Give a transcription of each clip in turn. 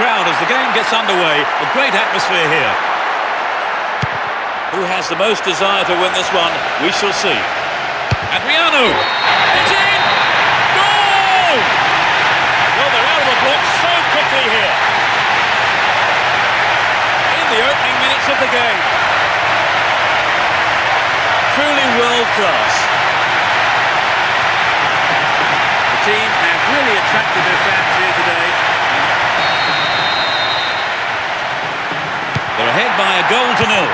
crowd as the game gets underway. A great atmosphere here. Who has the most desire to win this one? We shall see. Adriano! It's in! Goal! Well, they're out of the blocks so quickly here. In the opening minutes of the game. Truly world class. The team have really attracted their fans here today. They're ahead by a goal to nil.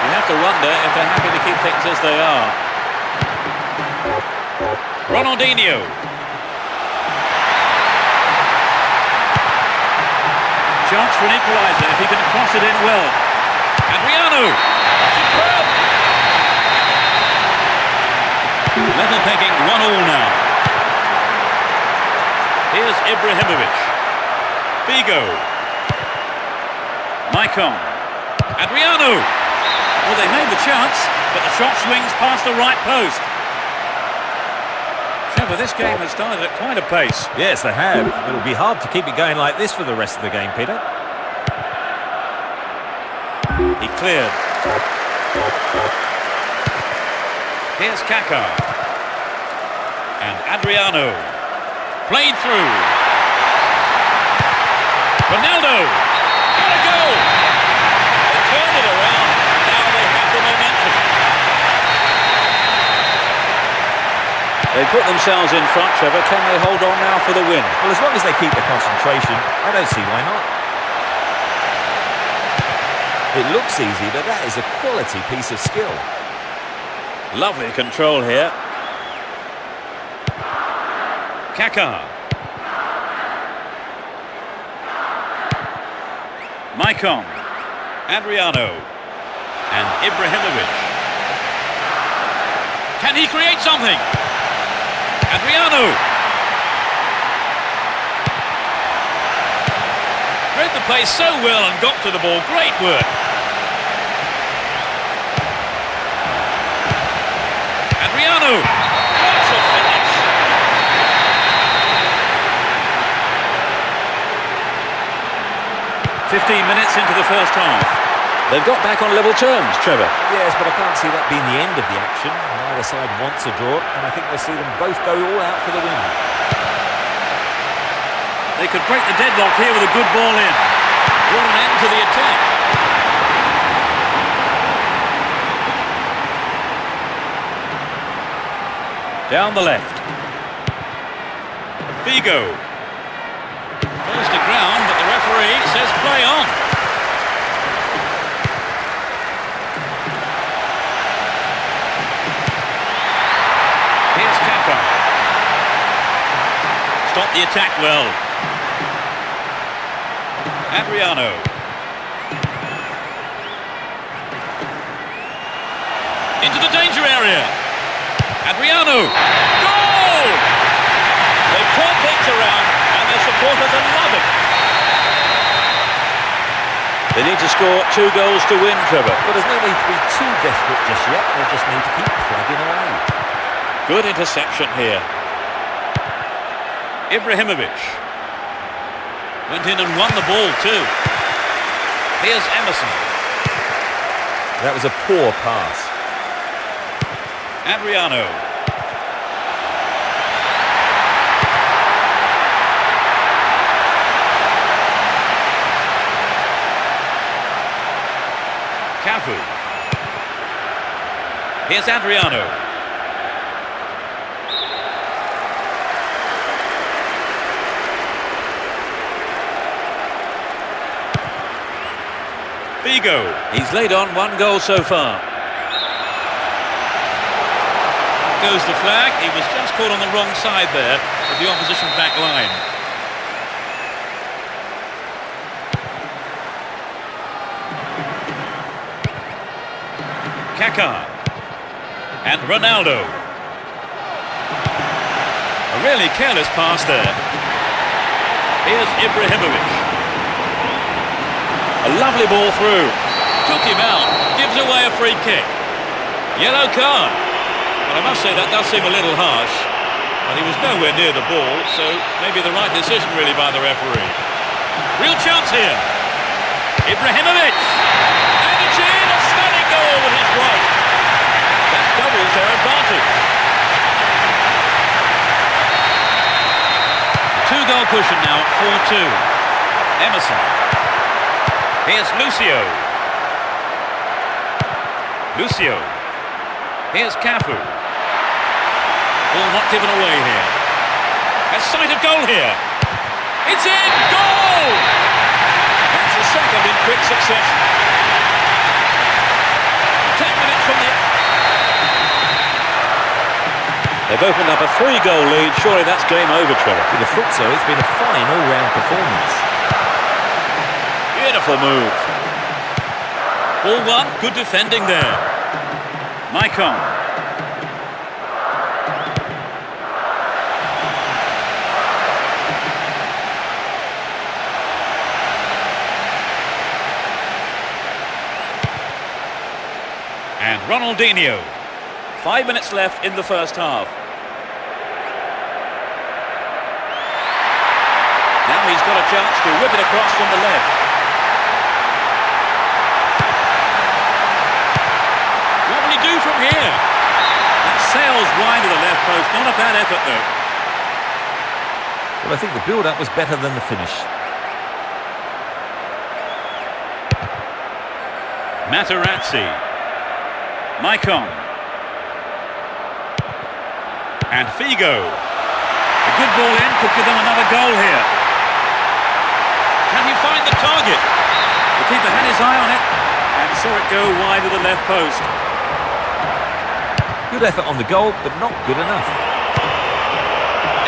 You have to wonder if they're happy to keep things as they are. Ronaldinho. Chance for an equaliser if he can cross it in well. Adriano. Superb. Level pegging 1-1 now. Here's Ibrahimovic. Figo. Maicon. Adriano. Well, they made the chance, but the shot swings past the right post. Trevor, this game has started at quite a pace. Yes, they have. It'll be hard to keep it going like this for the rest of the game, Peter. He cleared. Here's Kaká. And Adriano. Played through. Ronaldo. What a goal! They turned it around. Now they have the momentum. They put themselves in front, Trevor. Can they hold on now for the win? Well, as long as they keep the concentration, I don't see why not. It looks easy, but that is a quality piece of skill. Lovely control here. Kaká. Maicon. Adriano. And Ibrahimovic. Can he create something? Adriano. Read the play so well and got to the ball. Great work. Adriano. What's a finish? "15 minutes into the first half. They've got back on level terms, Trevor. Yes, but I can't see that being the end of the action. Neither side wants a draw, and I think we'll see them both go all out for the win. They could break the deadlock here with a good ball in. What an end to the attack. Down the left. Figo. Falls to ground, but the referee says play on. Here's Kaká. Stop the attack well. Adriano. Into the danger area. Adriano. Goal! They've turned things around and their supporters are loving. They need to score 2 goals to win, Trevor. But there's no need to be too desperate just yet. They just need to keep plugging away. Good interception here. Ibrahimovic. Went in and won the ball too. Here's Emerson. That was a poor pass. Adriano. Cafu. Here's Adriano. Figo. He's laid on 1 goal so far. Up goes the flag. He was just caught on the wrong side there of the opposition back line. Kaká. And Ronaldo. A really careless pass there. Here's Ibrahimovic. A lovely ball through. Took him out. Gives away a free kick. Yellow card. Well, I must say that does seem a little harsh. But he was nowhere near the ball, so maybe the right decision really by the referee. Real chance here. Ibrahimovic. And it's in. A stunning goal with his right. That doubles their advantage. Two-goal cushion now at 4-2. Emerson. Here's Lucio. Here's Cafu. Ball not given away here. A sight of goal here. It's in! Goal! That's the second in quick succession. 10 minutes from the... They've opened up a 3-goal lead. Surely that's game over, Trevor. With the foot, so it's been a fine all-round performance. Beautiful move. Ball one, good defending there. Maicon. And Ronaldinho. 5 minutes left in the first half. Now he's got a chance to whip it across from the left. What will he do from here? That sails wide of the left post. Not a bad effort, though. Well, I think the build-up was better than the finish. Materazzi. Maicon. And Figo. A good ball in, could give them another goal here. Can he find the target? The keeper had his eye on it and saw it go wide of the left post. Good effort on the goal, but not good enough.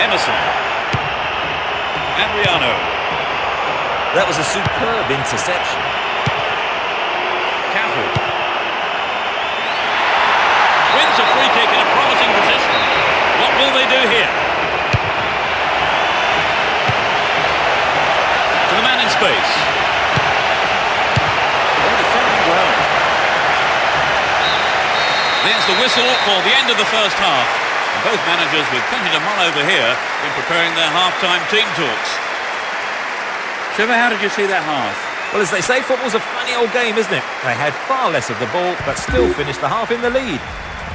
Emerson. Adriano. That was a superb interception. Cafu. Wins a free kick in a promising position. What will they do here? To the man in space. They're defending well. There's the whistle for the end of the first half. And both managers with plenty to mull over here in preparing their half-time team talks. Trevor, how did you see that half? Well, as they say, football's a funny old game, isn't it? They had far less of the ball, but still finished the half in the lead.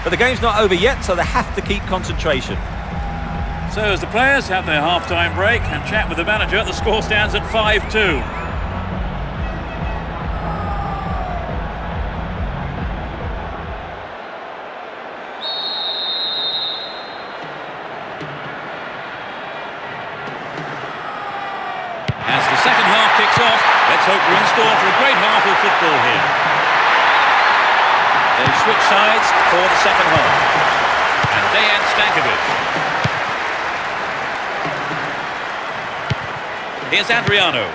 But the game's not over yet, so they have to keep concentration. So as the players have their half-time break and chat with the manager, the score stands at 5-2. As the second half kicks off, let's hope we're in store for a great half of football here. They switch sides for the second half. And Dejan Stankovic. Here's Adriano.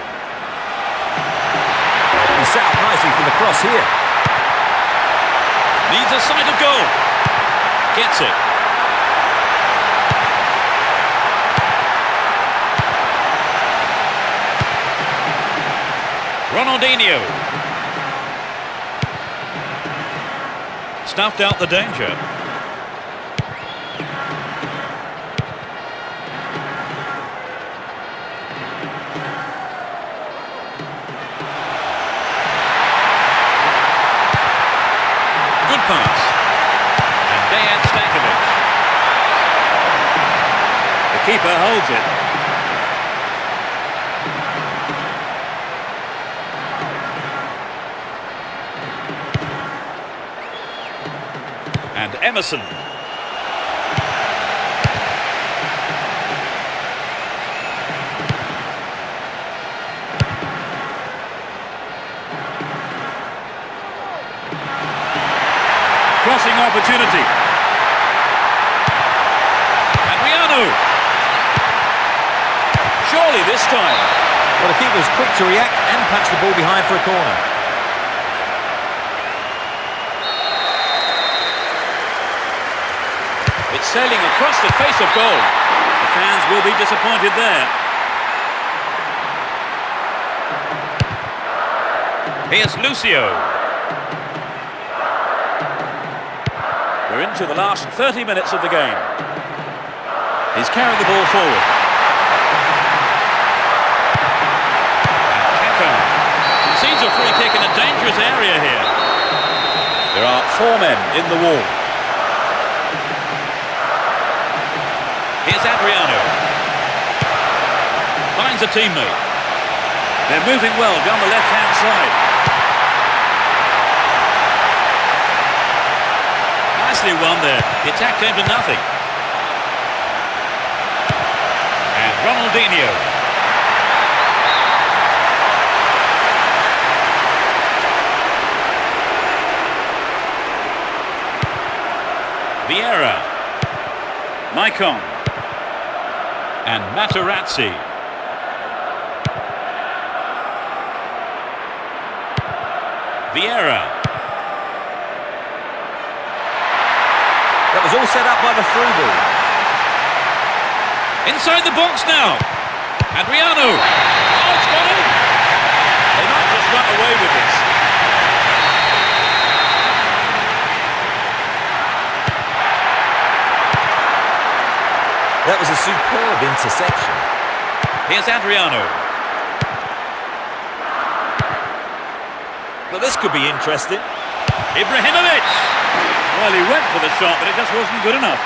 He set up nicely for the cross here. Needs a sight of goal. Gets it. Ronaldinho. Snuffed out the danger. Good pass. And Dejan Stankovic. The keeper holds it. And Emerson. Crossing opportunity. Adriano. Surely this time. Well, the keeper was quick to react and punch the ball behind for a corner. It's sailing across the face of goal. The fans will be disappointed there. Here's Lucio. We're into the last 30 minutes of the game. He's carried the ball forward. a dangerous area here. There are 4 men in the wall. Here's Adriano. Finds a teammate. They're moving well down the left-hand side. Nicely won there. The attack came to nothing. And Ronaldinho. Vieira. Maicon. And Materazzi. Vieira. That was all set up by the through ball. Inside the box now. Adriano. Oh, it's got him. They might just run away with this. That was a superb interception. Here's Adriano. Well, this could be interesting. Ibrahimovic. Well, he went for the shot, but it just wasn't good enough.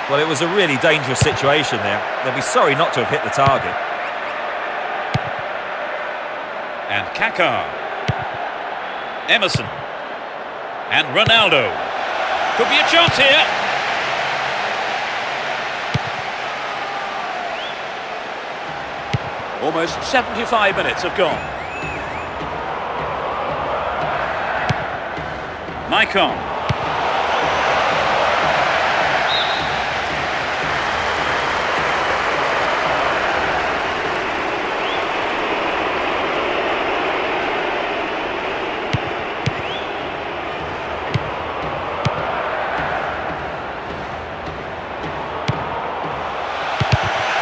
Well, it was a really dangerous situation there. They'll be sorry not to have hit the target. And Kaká. Emerson. And Ronaldo. Could be a chance here. Almost 75 minutes have gone. Maicon.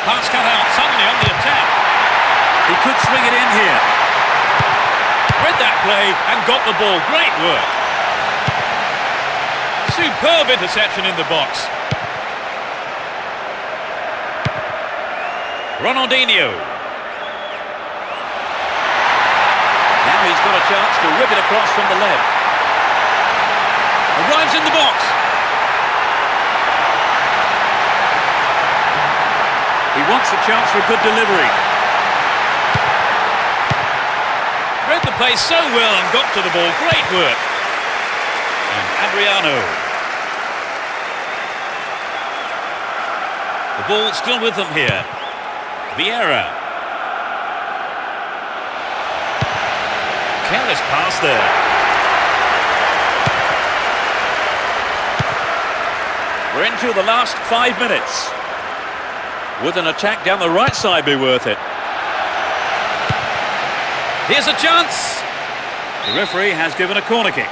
Pass cut out suddenly on the attack. He could swing it in here. Read that play and got the ball. Great work. Superb interception in the box. Ronaldinho. Now he's got a chance to whip it across from the left. Arrives in the box. He wants a chance for a good delivery. Read the play so well and got to the ball. Great work. And Adriano. The ball still with them here. Vieira. Careless pass there. We're into the last 5 minutes. Would an attack down the right side be worth it? Here's a chance. The referee has given a corner kick.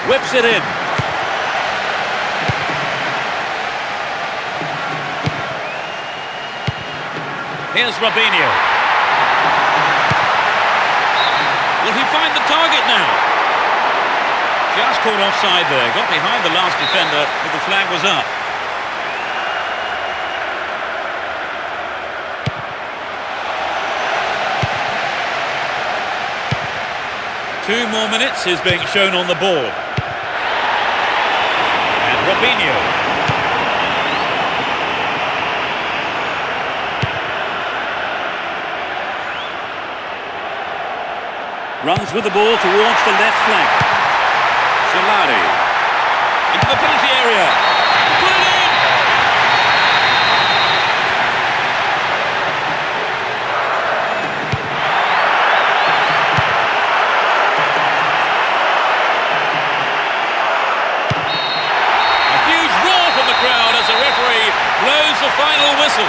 Whips it in. Here's Robinho. Will he find the target now? Just caught offside there. Got behind the last defender, but the flag was up. Two more minutes is being shown on the ball. And Robinho. Runs with the ball towards the left flank. Solari. Into the penalty area. Put it in! A huge roar from the crowd as the referee blows the final whistle.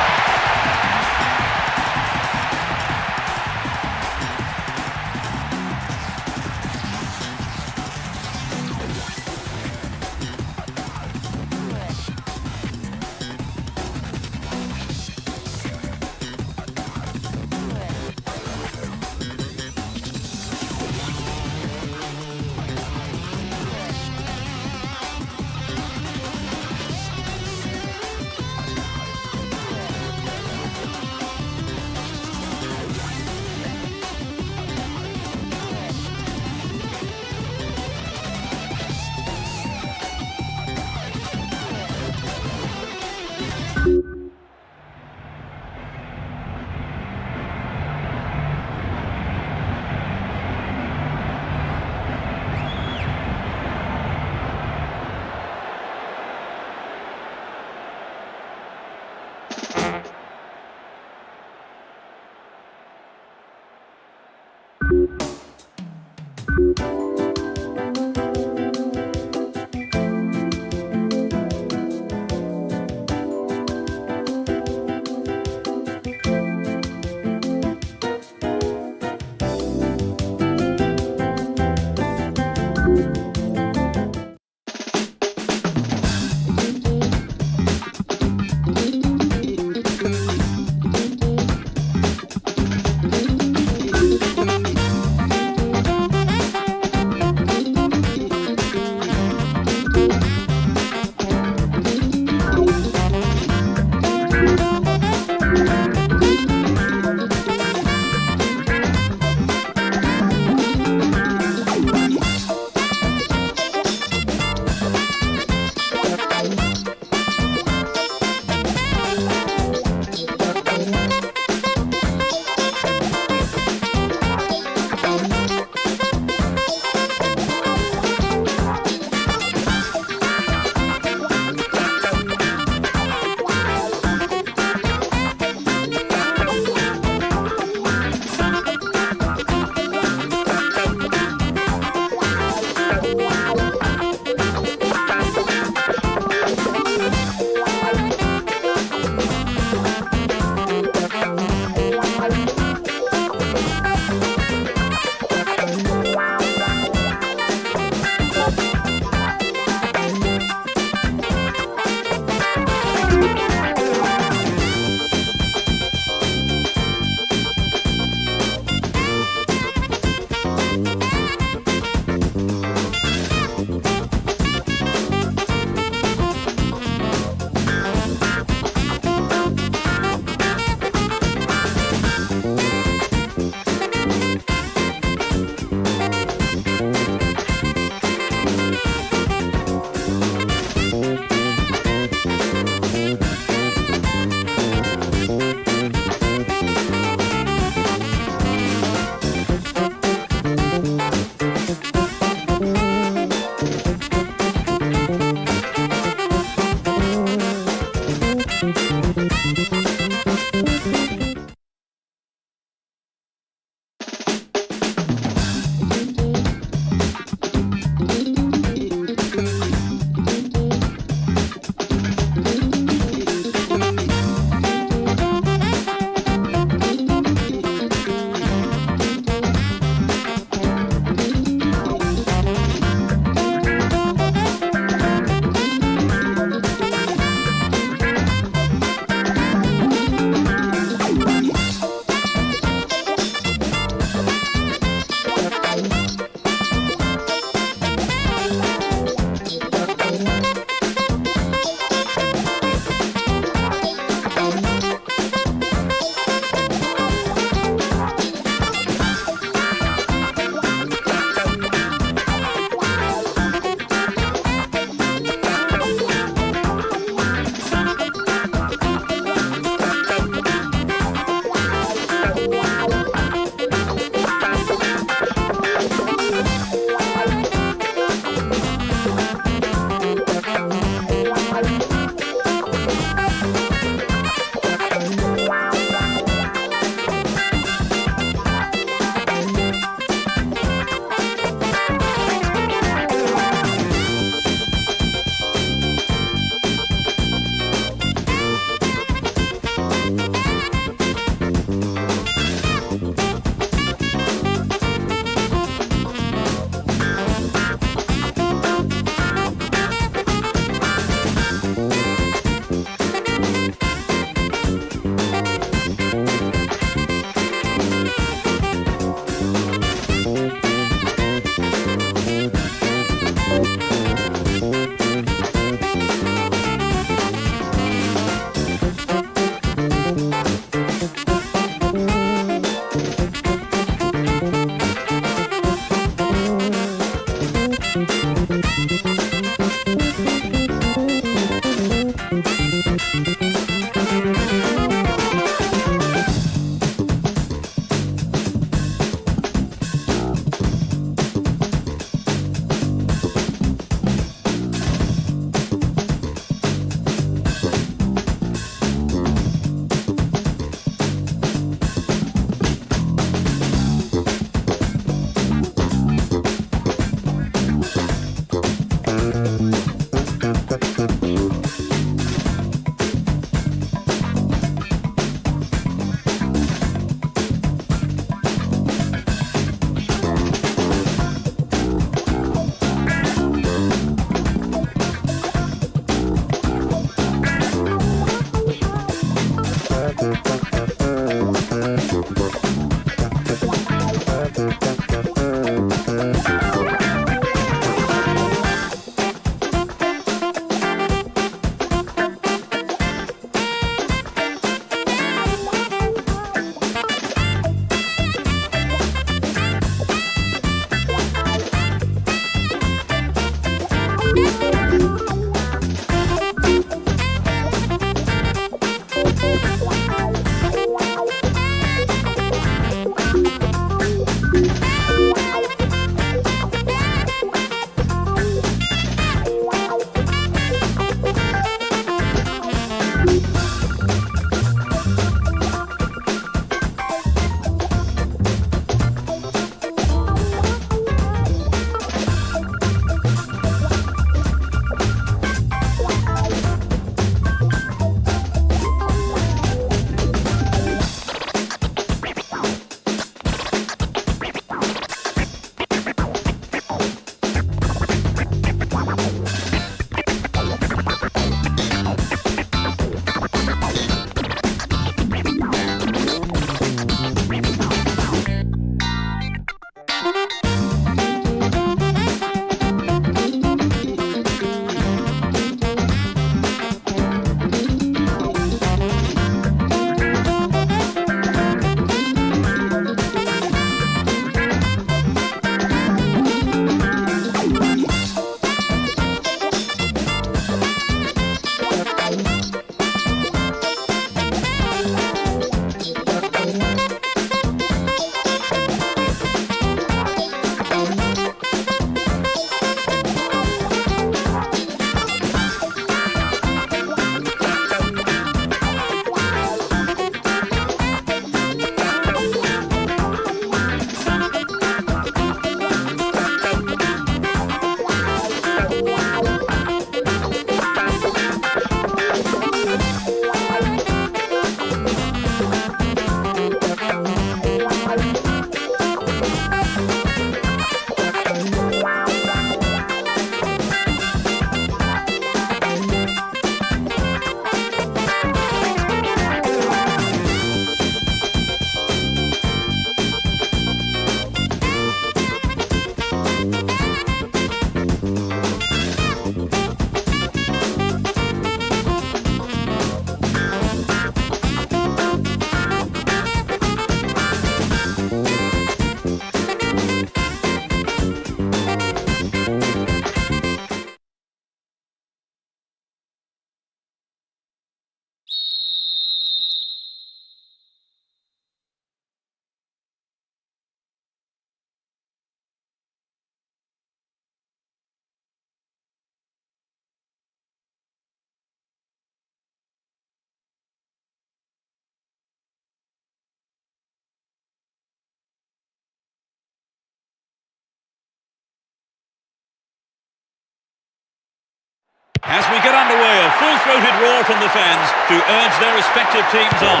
As we get underway, a full-throated roar from the fans to urge their respective teams on.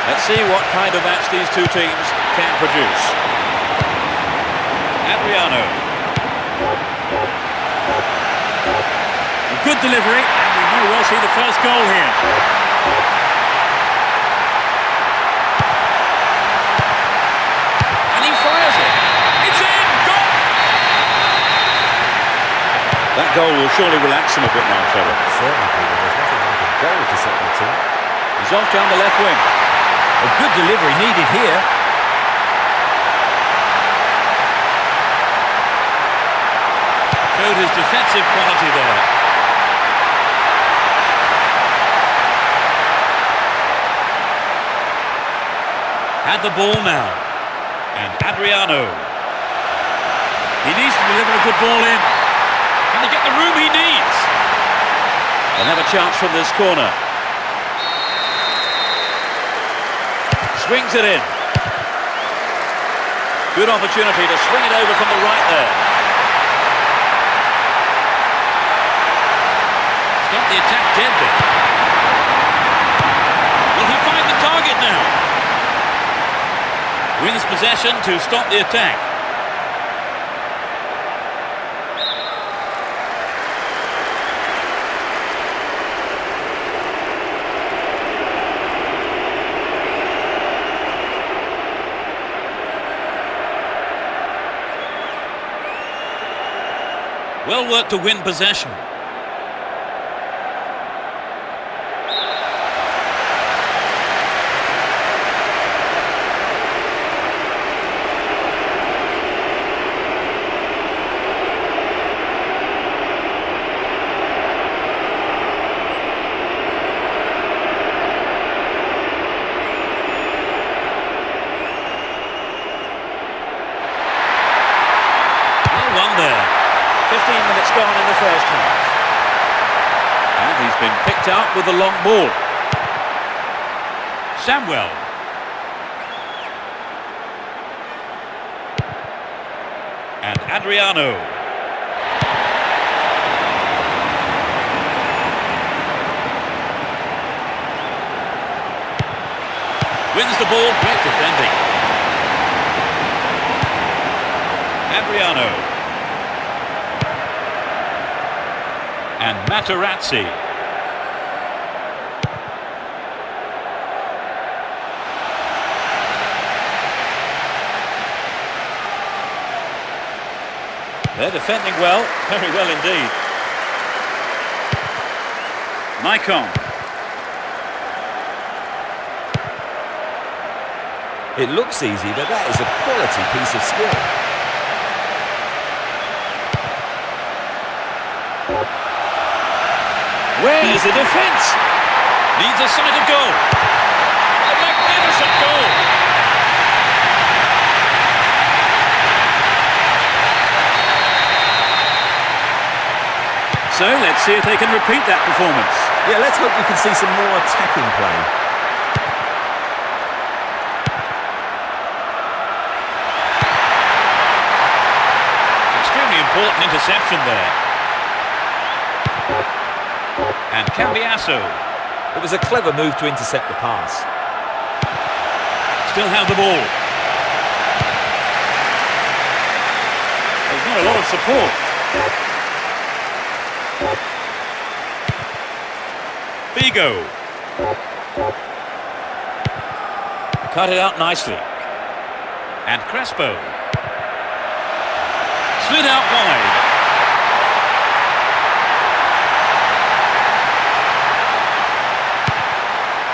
Let's see what kind of match these two teams can produce. Adriano. A good delivery, and we may well see the first goal here. And he fires it. It's in! Goal! That goal will surely relax them a bit now, Trevor. Certainly, Peter. There's nothing like a goal to set the team. He's off down the left wing. A good delivery needed here. Showed his defensive quality there. Had the ball now. And Adriano. He needs to deliver a good ball in. Can he get the room he needs? They'll have a chance from this corner. Swings it in. Good opportunity to swing it over from the right there. Stop the attack dead there. Will he find the target now? Wins possession to stop the attack. Well worked to win possession. Well won there. 15 minutes gone in the first half. And he's been picked out with the long ball. Samuel. And Adriano. Wins the ball, great defending. Adriano. And Materazzi. They're defending well, very well indeed. Maicon. It looks easy, but that is a quality piece of skill. Where is the defence? Needs a sight of goal. A magnificent goal. So let's see if they can repeat that performance. Yeah, let's hope we can see some more attacking play. Extremely important interception there. And Cambiasso. It was a clever move to intercept the pass. Still have the ball. There's not a lot of support. Figo. Cut it out nicely. And Crespo. Slid out wide.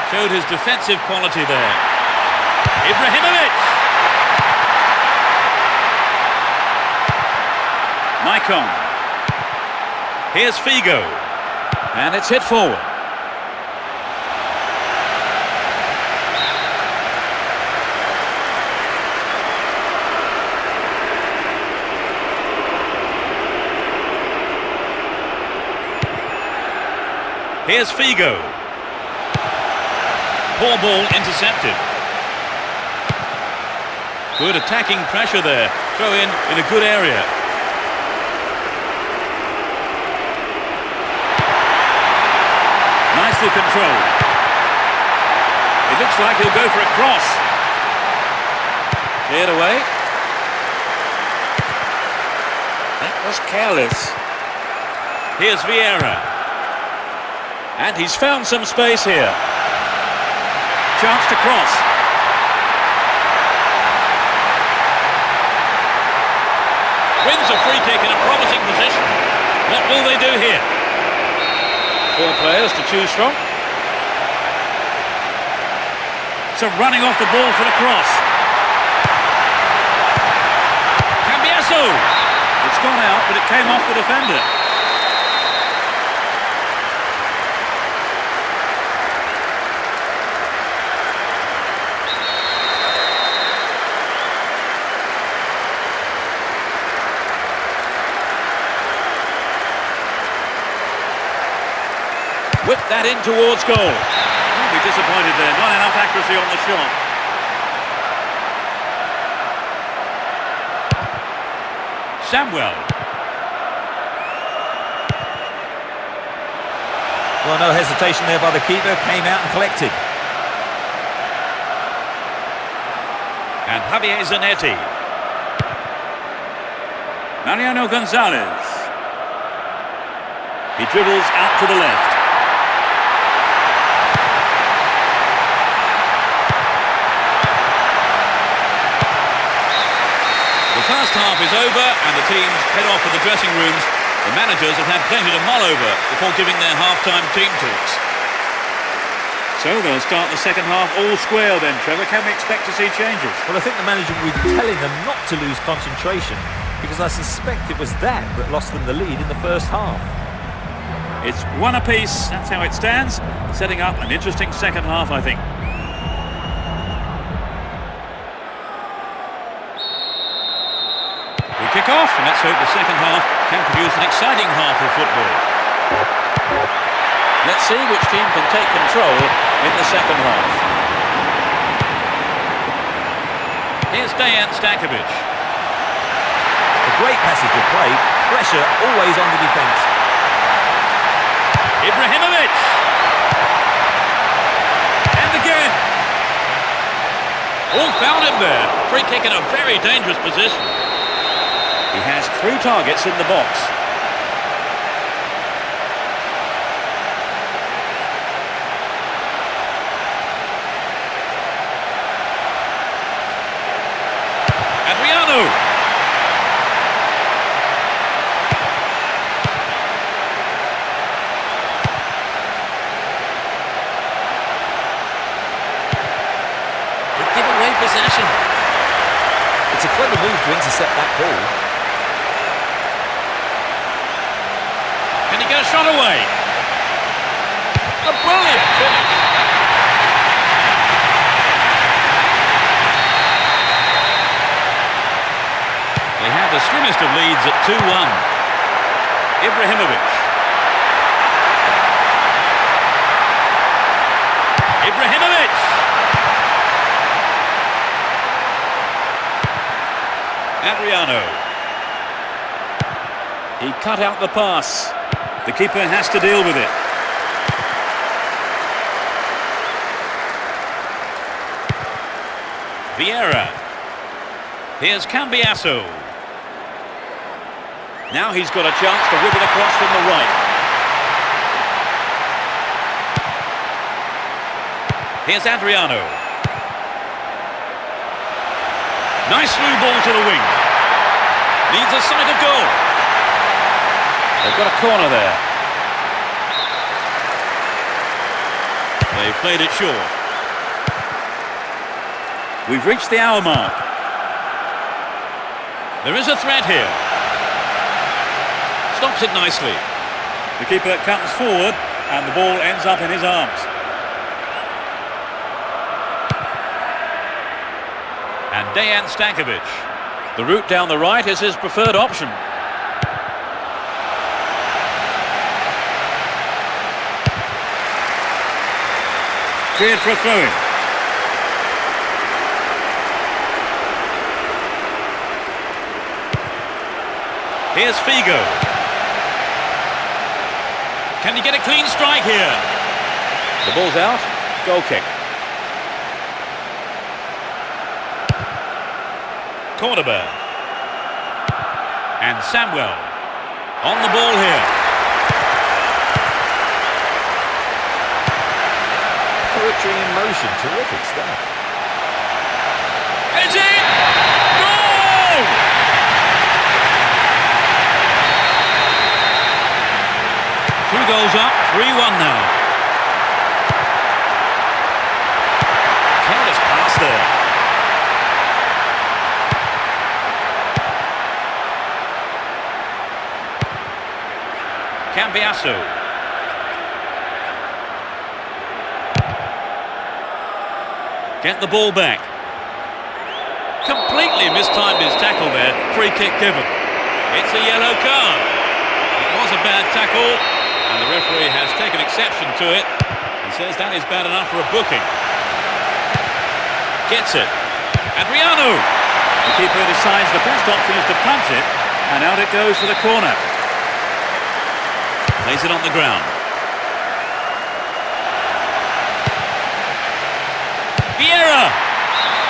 Showed his defensive quality there. Ibrahimovic. Maicon. Here's Figo. And it's hit forward. Here's Figo. Poor ball intercepted. Good attacking pressure there. Throw in a good area. Nicely controlled. It looks like he'll go for a cross. Cleared away. That was careless. Here's Vieira. And he's found some space here. Chance to cross. Wins a free kick in a promising position. What will they do here? 4 players to choose from. So running off the ball for the cross. Cambiasso. It's gone out, but it came off the defender. Whip that in towards goal. I'll be disappointed there. Not enough accuracy on the shot. Samuel. Well, no hesitation there by the keeper. Came out and collected. And Javier Zanetti. Mariano Gonzalez. He dribbles out to the left. The first half is over and the teams head off to the dressing rooms. The managers have had plenty to mull over before giving their half-time team talks. So they'll start the second half all square then, Trevor. Can we expect to see changes? Well, I think the manager will be telling them not to lose concentration, because I suspect it was that lost them the lead in the first half. It's one apiece, that's how it stands, setting up an interesting second half, I think. We kick off, and let's hope the second half can produce an exciting half of football. Let's see which team can take control in the second half. Here's Dejan Stankovic. A great passage of play, pressure always on the defence. Ibrahimovic! And again! All found him there. Free kick in a very dangerous position. He has 3 targets in the box. It's a clever move to intercept that ball. Can he get a shot away? A brilliant finish. They have the slimmest of leads at 2-1. Ibrahimovic. Ibrahimovic! Adriano. He cut out the pass. The keeper has to deal with it. Vieira. Here's Cambiasso. Now he's got a chance to whip it across from the right. Here's Adriano. Nice through ball to the wing. Needs a sight of goal. They've got a corner there. They've played it short. We've reached the hour mark. There is a threat here. Stops it nicely. The keeper comes forward and the ball ends up in his arms. And Dejan Stankovic. The route down the right is his preferred option. Cleared for a throw-in. Here's Figo. Can he get a clean strike here? The ball's out. Goal kick. Cordoba. And Samuel. On the ball here. Poetry in motion. Terrific stuff. It's in! Goal! Two goals up, 3-1 now. Careless pass there. Cambiasso. Get the ball back. Completely mistimed his tackle there. Free kick given. It's a yellow card. It was a bad tackle, and the referee has taken exception to it. He says that is bad enough for a booking. Gets it. Adriano. The keeper decides the best option is to punt it, and out it goes for the corner. Lays it on the ground. Vieira!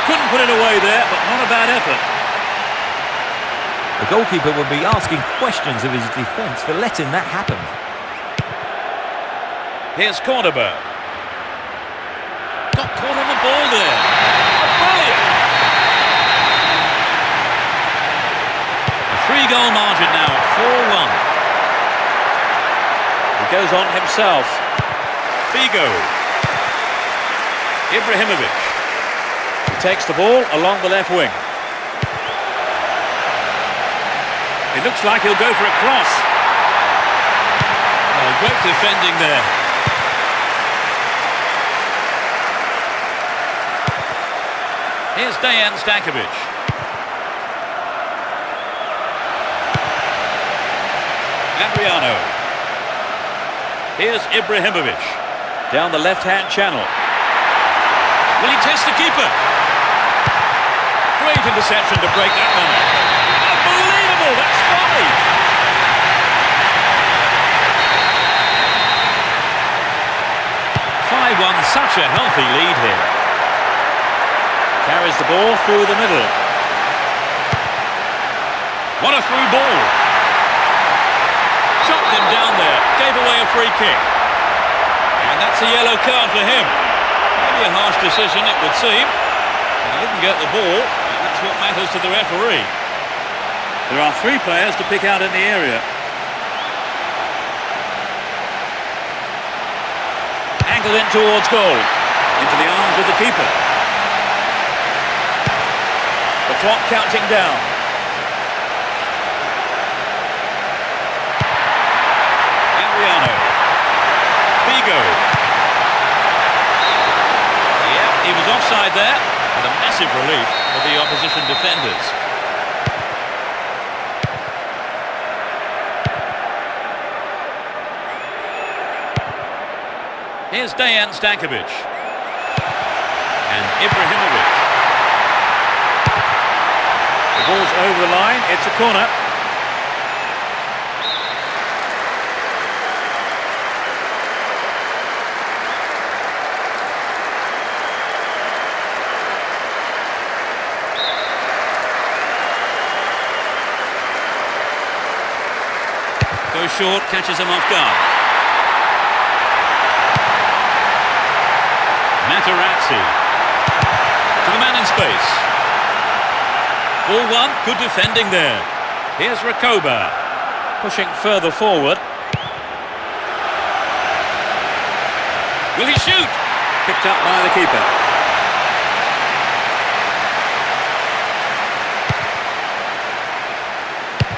Couldn't put it away there, but not a bad effort. The goalkeeper will be asking questions of his defence for letting that happen. Here's Cordoba. Got caught on the ball there. Brilliant! A 3-goal margin now at 4-1. He goes on himself. Figo. Ibrahimovic. He takes the ball along the left wing. It looks like he'll go for a cross. Oh, great defending there. Here's Dejan Stankovic. Adriano. Here's Ibrahimovic. Down the left-hand channel. Will he test the keeper? Great interception to break that one up. Unbelievable, that's 5. 5-1, such a healthy lead here. Carries the ball through the middle. What a through ball. Chopped him down there, gave away a free kick. And that's a yellow card for him. Maybe a harsh decision, it would seem. But he didn't get the ball, and that's what matters to the referee. There are 3 players to pick out in the area. Angled in towards goal. Into the arms of the keeper. The Clock counting down. Adriano. Vigo. Yeah, he was offside there. And a massive relief for the opposition defenders. Here's Dejan Stankovic. And Ibrahimovic. The ball's over the line, it's a corner. Goes short, catches him off guard. Materazzi. To the man in space. Ball one, good defending there. Here's Rakoba. Pushing further forward. Will he shoot? Picked up by the keeper.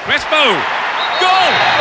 Crespo. Goal!